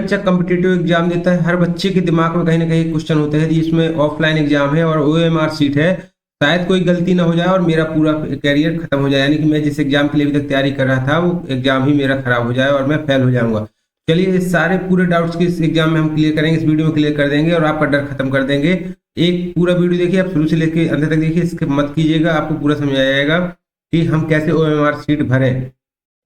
बच्चा competitive exam देता है, हर बच्चे के दिमाग में कहीं ना कहीं क्वेश्चन होता है कि इसमें ऑफलाइन एग्जाम है और ओएमआर सीट है, शायद कोई गलती ना हो जाए और मेरा पूरा कैरियर खत्म हो जाए, यानी कि मैं जिस एग्जाम के लिए अभी तक तैयारी कर रहा था वो एग्जाम ही मेरा खराब हो जाए और मैं फेल हो जाऊंगा। चलिए इस सारे पूरे डाउट्स के इस एग्जाम में हम क्लियर करेंगे, इस वीडियो में क्लियर कर देंगे और आपका डर खत्म कर देंगे। एक पूरा वीडियो देखिए, आप शुरू से लेकर अंत तक देखिए, इसके मत कीजिएगा, आपको पूरा समझ आ जाएगा कि हम कैसे ओएमआर सीट भरें।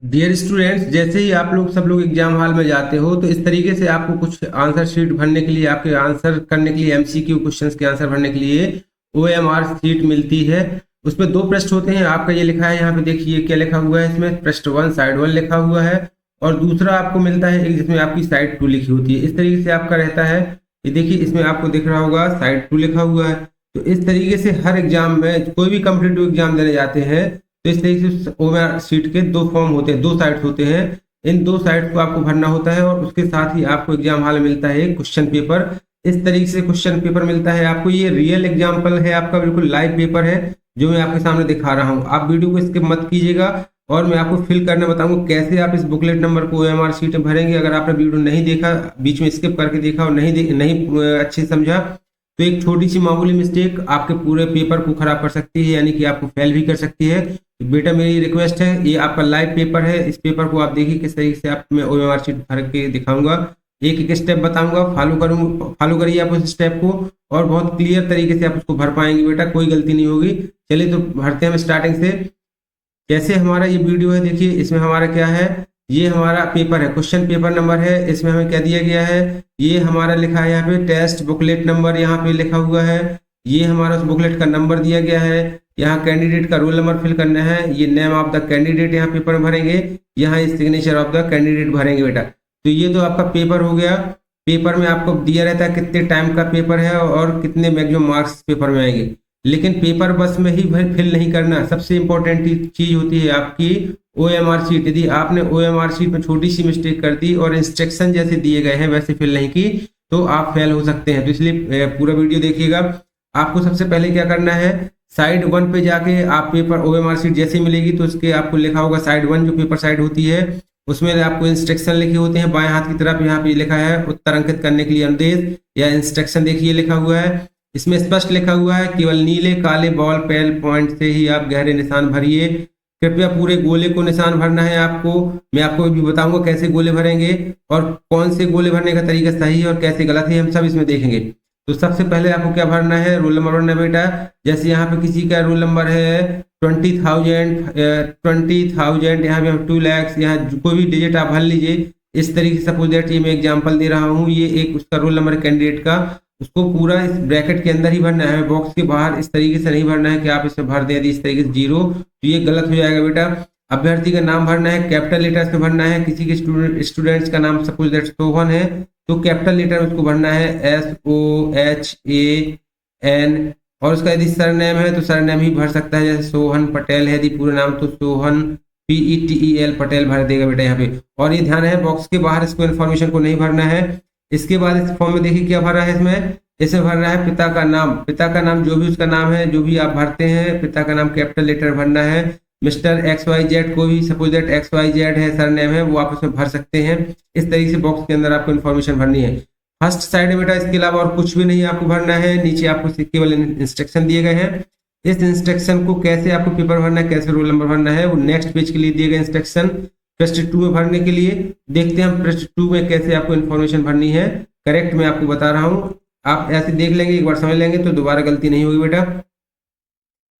डियर स्टूडेंट्स, जैसे ही आप लोग सब लोग एग्जाम हॉल में जाते हो तो इस तरीके से आपको कुछ आंसर शीट भरने के लिए, आपके आंसर करने के लिए, एमसीक्यू क्वेश्चंस के आंसर भरने के लिए ओएमआर शीट मिलती है। उसमें दो पृष्ठ होते हैं, आपका ये लिखा है यहाँ पे, देखिए क्या लिखा हुआ है इसमें, पृष्ठ 1 साइड 1 लिखा हुआ है और दूसरा आपको मिलता है एक जिसमें आपकी साइड 2 लिखी होती है। इस तरीके से आपका रहता है, ये देखिए इसमें आपको दिख रहा होगा साइड 2 लिखा हुआ है। तो इस तरीके से हर एग्जाम में, कोई भी कॉम्पिटिटिव एग्जाम देने जाते हैं तो इस तरीके से ओएमआर सीट के दो फॉर्म होते हैं, दो साइड्स होते हैं, इन दो साइड्स को आपको भरना होता है और उसके साथ ही आपको एग्जाम हॉल में मिलता है क्वेश्चन पेपर। इस तरीके से क्वेश्चन पेपर मिलता है आपको, ये रियल एग्जाम्पल है आपका, बिल्कुल लाइव पेपर है जो मैं आपके सामने दिखा रहा हूँ। आप वीडियो को स्किप मत कीजिएगा और मैं आपको फिल करना बताऊंगा कैसे आप इस बुकलेट नंबर को ओएमआर सीट में भरेंगे। अगर आपने वीडियो नहीं देखा, बीच में स्किप करके देखा और नहीं अच्छे से समझा तो एक छोटी सी मामूली मिस्टेक आपके पूरे पेपर को खराब कर सकती है, यानी कि आपको फेल भी कर सकती है। तो बेटा मेरी रिक्वेस्ट है, ये आपका लाइव पेपर है, इस पेपर को आप देखिए किस तरीके से आप मैं ओएमआर शीट भर के दिखाऊंगा, एक एक स्टेप बताऊंगा, फॉलो करिए आप उस स्टेप को और बहुत क्लियर तरीके से आप उसको भर पाएंगे बेटा, कोई गलती नहीं होगी। चलिए तो भरते हैं हम स्टार्टिंग से। जैसे हमारा ये वीडियो है, देखिए इसमें हमारा क्या है, ये हमारा पेपर है, क्वेश्चन पेपर नंबर है, इसमें हमें क्या दिया गया है, ये हमारा लिखा है यहाँ पे टेस्ट बुकलेट नंबर, यहाँ पे लिखा हुआ है, ये हमारा उस बुकलेट का नंबर दिया गया है, यहाँ कैंडिडेट का रोल नंबर फिल करना है, ये नेम ऑफ द कैंडिडेट यहाँ पेपर में भरेंगे, यहाँ इस सिग्नेचर ऑफ द कैंडिडेट भरेंगे बेटा। तो ये तो आपका पेपर हो गया। पेपर में आपको दिया रहता है कितने टाइम का पेपर है और कितने मैक्सिमम मार्क्स पेपर में आएंगे, लेकिन पेपर बस में ही फिल नहीं करना, सबसे इंपॉर्टेंट चीज होती है आपकी ओएमआर शीट। यदि आपने ओएमआर शीट में छोटी सी मिस्टेक कर दी और इंस्ट्रक्शन जैसे दिए गए हैं वैसे फिल नहीं की तो आप फेल हो सकते हैं। तो इसलिए पूरा वीडियो देखिएगा। आपको सबसे पहले क्या करना है, साइड 1 पे जाके आप पेपर ओएमआर शीट जैसे मिलेगी तो उसके आपको लिखा होगा साइड 1, जो पेपर साइड होती है उसमें आपको इंस्ट्रक्शन लिखे होते हैं बाएं हाथ की तरफ, यहाँ पे लिखा है उत्तर अंकित करने के लिए अनुदेश या इंस्ट्रक्शन, देखिए लिखा हुआ है, इसमें स्पष्ट लिखा हुआ है केवल नीले काले बॉल पेन पॉइंट से ही आप गहरे निशान भरिए, कृपया पूरे गोले को निशान भरना है आपको। मैं आपको भी बताऊंगा कैसे गोले भरेंगे और कौन से गोले भरने का तरीका सही है और कैसे गलत है, हम सब इसमें देखेंगे। तो सबसे पहले आपको क्या भरना है, रोल नंबर भरना है बेटा। जैसे यहाँ पे किसी का रोल नंबर है 20,000, यहाँ पे 2 लाख, यहाँ कोई भी डिजिट आप भर लीजिए। इस तरीके से सपोज दैट ये मैं एग्जांपल दे रहा हूँ, ये एक उसका रोल नंबर कैंडिडेट का, उसको पूरा इस ब्रैकेट के अंदर ही भरना है, बॉक्स के बाहर इस तरीके से नहीं भरना है कि आप इसमें भर दें यदि इस तरीके से 0 तो ये गलत हो जाएगा बेटा। अभ्यर्थी का नाम भरना है, कैपिटल लेटर्स में भरना है, किसी के स्टूडेंट्स का नाम सपोज दैट सोहन है तो कैपिटल लेटर में उसको भरना है SOHAN, और उसका यदि सरनेम है तो सरनेम ही भर सकता है, जैसे सोहन पटेल है, यदि पूरा नाम तो सोहन PETEL पटेल भर देगा बेटा यहाँ पे। और ये ध्यान है बॉक्स के बाहर इसको इन्फॉर्मेशन को नहीं भरना है। इसके बाद इस फॉर्म में देखिए क्या भरा है, इसमें भर रहा है पिता का नाम, पिता का नाम जो भी उसका नाम है, जो भी आप भरते हैं पिता का नाम कैपिटल लेटर भरना है। मिस्टर XYZ, को भी सपोज दैट XYZ है सरनेम है, वो आप उसमें भर सकते हैं। इस तरीके से बॉक्स के अंदर आपको इन्फॉर्मेशन भरनी है। फर्स्ट साइड में बेटा इसके अलावा और कुछ भी नहीं आपको भरना है, नीचे आपको केवल इंस्ट्रक्शन दिए गए हैं। इस इंस्ट्रक्शन को कैसे आपको पेपर भरना है, कैसे रोल नंबर भरना है, वो नेक्स्ट पेज के लिए दिए गए इंस्ट्रक्शन पृष्ठ 2 में भरने के लिए। देखते हैं हम पृष्ठ 2 में कैसे आपको इन्फॉर्मेशन भरनी है, करेक्ट मैं आपको बता रहा हूँ, आप ऐसे देख लेंगे, एक बार समझ लेंगे तो दोबारा गलती नहीं होगी बेटा।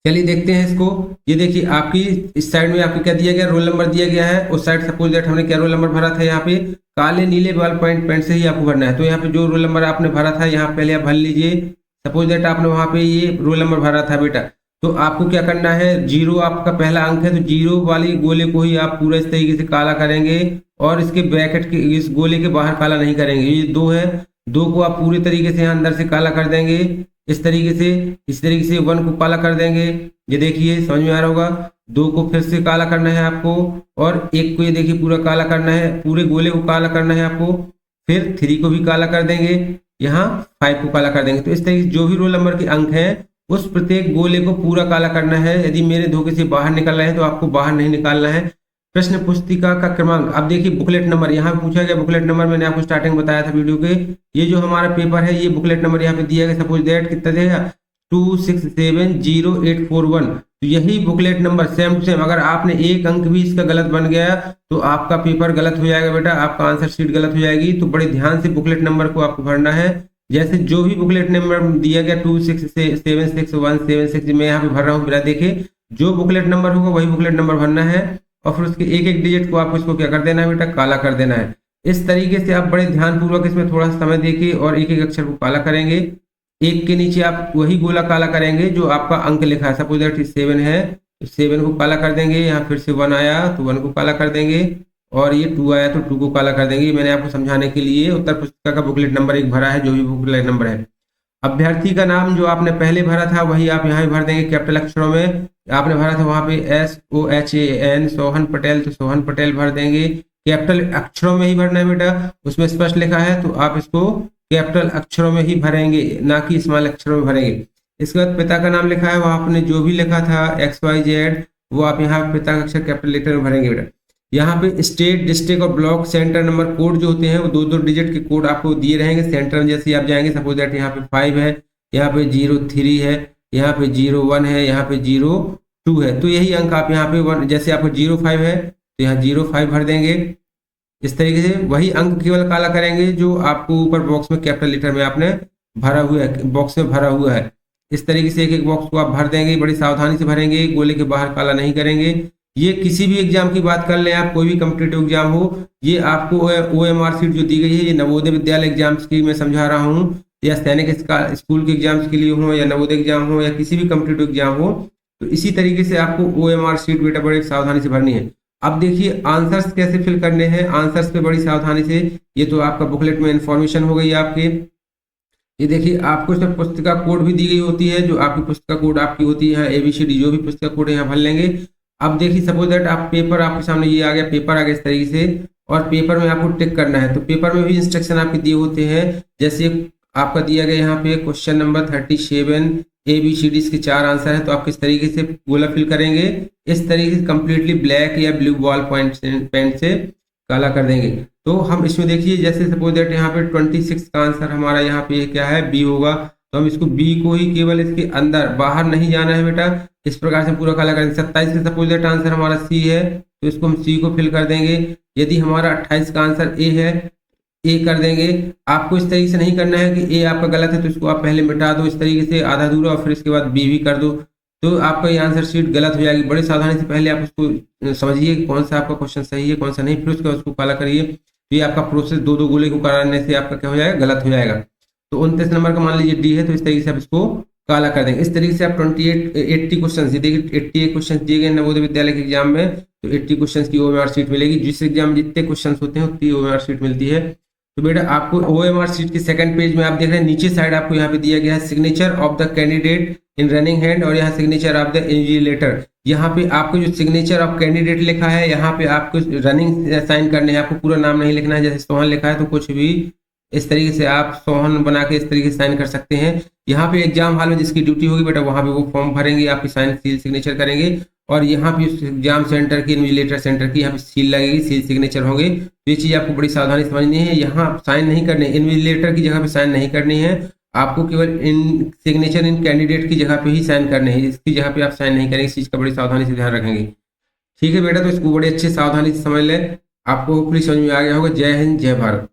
चलिए देखते हैं इसको। ये देखिए आपकी इस साइड में आपको क्या दिया गया, रोल नंबर दिया गया है, उस साइड सपोज दैट हमने क्या रोल नंबर भरा था, यहाँ पे काले नीले बॉल पॉइंट पेन से ही आपको भरना है। तो यहाँ पे जो रोल नंबर आपने भरा था यहाँ पहले आप भर लीजिए। सपोज दैट आपने वहां पे ये रोल नंबर भरा था बेटा, तो आपको क्या करना है, 0 आपका पहला अंक है तो 0 वाली गोले को ही आप पूरा इस तरीके से काला करेंगे और इसके ब्रैकेट के इस गोले के बाहर काला नहीं करेंगे। ये 2 है, 2 को आप पूरी तरीके से यहाँ अंदर से काला कर देंगे इस तरीके से, इस तरीके से 1 को काला कर देंगे। ये देखिए समझ में आ रहा होगा, 2 को फिर से काला करना है आपको और 1 को ये देखिए पूरा काला करना है, पूरे गोले को काला करना है आपको। फिर 3 को भी काला कर देंगे, यहाँ 5 को काला कर देंगे। तो इस तरीके से जो भी रोल नंबर के अंक है उस प्रत्येक गोले को पूरा काला करना है। यदि मेरे धोखे से बाहर निकल रहे हैं तो आपको बाहर नहीं निकालना है। प्रश्न पुस्तिका का क्रमांक। अब देखिए बुकलेट नंबर यहाँ पे पूछा गया, बुकलेट नंबर मैंने आपको स्टार्टिंग बताया था वीडियो के, ये जो हमारा पेपर है ये बुकलेट नंबर यहाँ पे दिया गया, सपोज दैट कितना देगा 2670841। तो यही booklet number same to same, अगर आपने एक अंक भी इसका गलत बन गया तो आपका पेपर गलत हो जाएगा बेटा, आपका आंसर शीट गलत हो जाएगी। तो बड़े ध्यान से बुकलेट नंबर को आपको भरना है। जैसे जो भी बुकलेट नंबर दिया गया 2676176 मैं यहाँ पे भर रहा हूँ बिना देखे, जो बुकलेट नंबर होगा वही बुकलेट नंबर भरना है और फिर उसके एक एक डिजिट को आपको इसको क्या कर देना है बेटा, काला कर देना है। इस तरीके से आप बड़े ध्यानपूर्वक इसमें थोड़ा सा समय देके और एक एक अक्षर को काला करेंगे। एक के नीचे आप वही गोला काला करेंगे जो आपका अंक लिखा है, सपोज दैट 7 है तो 7 को काला कर देंगे। यहाँ फिर से 1 आया तो 1 को काला कर देंगे और ये 2 आया तो 2 को काला कर देंगे। मैंने आपको समझाने के लिए उत्तर पुस्तिका का बुकलेट नंबर 1 भरा है, जो भी बुकलेट नंबर है। अभ्यर्थी का नाम जो आपने पहले भरा था वही आप यहाँ भी भर देंगे कैपिटल अक्षरों में। आपने भरा था वहां पे SOHAN सोहन पटेल, तो सोहन पटेल भर देंगे, कैपिटल अक्षरों में ही भरना है बेटा, उसमें स्पष्ट लिखा है तो आप इसको कैपिटल अक्षरों में ही भरेंगे, ना कि स्मॉल अक्षरों में भरेंगे। इसके बाद पिता का नाम लिखा है, वो आपने जो भी लिखा था XYZ वो आप यहाँ पिता का अक्षर कैपिटल लेटर में भरेंगे बेटा। यहाँ पे स्टेट, डिस्ट्रिक्ट और ब्लॉक सेंटर नंबर कोड जो होते हैं वो 2-2 डिजिट के कोड आपको दिए रहेंगे। सेंटर में जैसे आप जाएंगे, सपोज दैट यहाँ पे 5 है, यहाँ पे 03 है, यहाँ पे 01 है, यहाँ पे 02 है, तो यही अंक आप यहाँ पे 1, जैसे आपको 05 है तो यहाँ 05 भर देंगे। इस तरीके से वही अंक केवल काला करेंगे जो आपको ऊपर बॉक्स में कैपिटल लेटर में आपने भरा हुआ है, बॉक्स में भरा हुआ है। इस तरीके से एक एक बॉक्स को आप भर देंगे, बड़ी सावधानी से भरेंगे, गोले के बाहर काला नहीं करेंगे। ये किसी भी एग्जाम की बात कर लें आप, कोई भी कॉम्पिटिटिव एग्जाम हो, ये आपको OMR सीट जो दी गई है ये नवोदय विद्यालय एग्जाम्स की मैं समझा रहा हूँ, या सैनिक स्कूल के एग्जाम्स के लिए हो या नवोदय एग्जाम हो या किसी भी कॉम्पिटिटिव एग्जाम हो, तो इसी तरीके से आपको OMR सीट बेटा बड़े सावधानी से भरनी है। अब देखिए आंसर्स कैसे फिल करने हैं, आंसर्स पे बड़ी सावधानी से, ये तो आपका बुकलेट में इंफॉर्मेशन हो गई आपके। ये देखिए आपको इसमें पुस्तिका कोड भी दी गई होती है, जो आपकी पुस्तिका कोड आपकी होती है, ABCD जो भी पुस्तिका कोड है यहाँ भर लेंगे। अब देखिए सपोज दैट आप पेपर आपके सामने ये आ गया, पेपर आ गया इस तरीके से, और पेपर में आपको टिक करना है। तो पेपर में भी इंस्ट्रक्शन आपके दिए होते हैं, जैसे आपका दिया गया यहाँ पे क्वेश्चन नंबर 37 ABCD के 4 आंसर है, तो आप किस तरीके से गोला फिल करेंगे, इस तरीके से कंप्लीटली ब्लैक या ब्लू बॉल पेन से काला कर देंगे। तो हम इसमें देखिए जैसे सपोज दैट यहाँ पे 26 का आंसर हमारा यहाँ पे क्या है, B होगा, तो हम इसको B को ही केवल इसके अंदर, बाहर नहीं जाना है बेटा, इस प्रकार से पूरा काला करेंगे। 27 का सपोज दैट आंसर हमारा C है तो इसको हम C को फिल कर देंगे। यदि हमारा 28 का आंसर A है, A कर देंगे। आपको इस तरीके से नहीं करना है कि A आपका गलत है तो इसको आप पहले मिटा दो इस तरीके से आधा अधूरा, और फिर इसके बाद B भी कर दो, तो आपका ये आंसर शीट गलत हो जाएगी। बड़ी सावधानी से पहले आप उसको समझिए कि कौन सा आपका क्वेश्चन सही है कौन सा नहीं, फिर उसके बाद उसको काला करिए। तो ये आपका प्रोसेस 2-2 गोले को कराने से आपका क्या हो जाएगा, गलत हो जाएगा। तो 29 नंबर का मान लीजिए D है, तो इस तरीके से आप इसको काला कर देंगे। इस तरीके से आप 80 क्वेश्चन, देखिए 88 क्वेश्चन दिए गए नवोदय विद्यालय के एग्जाम में, तो 80 क्वेश्चन की OMR सीट मिलेगी। जिस एग्जाम में जितने क्वेश्चन होते हैं उतनी OMR सीट मिलती है। तो बेटा आपको OMR सीट के सेकंड पेज में आप देख रहे हैं नीचे साइड आपको यहाँ पे दिया गया है signature of the candidate in running hand, और यहाँ सिग्नेचर ऑफ द इन्विजिलेटर। यहाँ पे आपको जो सिग्नेचर ऑफ कैंडिडेट लिखा है, यहाँ पे आपको रनिंग साइन करने हैं, आपको पूरा नाम नहीं लिखना है। जैसे सोहन लिखा है तो कुछ भी इस तरीके से आप सोहन बना के इस तरीके से साइन कर सकते हैं। यहाँ पे एग्जाम हॉल में जिसकी ड्यूटी होगी बेटा वहां पे वो फॉर्म भरेंगे, आपकी साइन सील सिग्नेचर करेंगे, और यहाँ पे एग्जाम सेंटर की, इन्विजिलेटर सेंटर की यहाँ पे सील लगेगी, सील सिग्नेचर होंगे। तो ये चीज आपको बड़ी सावधानी समझनी है। यहाँ साइन नहीं करने, इन्विजिलेटर की जगह पे साइन नहीं करनी है, आपको केवल इन सिग्नेचर इन कैंडिडेट की जगह पे ही साइन करने हैं, इसकी जगह पे आप साइन नहीं करेंगे। इस चीज का बड़ी सावधानी से ध्यान रखेंगे, ठीक है बेटा। तो इसको बड़े अच्छे सावधानी से समझ लें, आपको पूरी समझ में आ गया होगा। जय हिंद, जय भारत।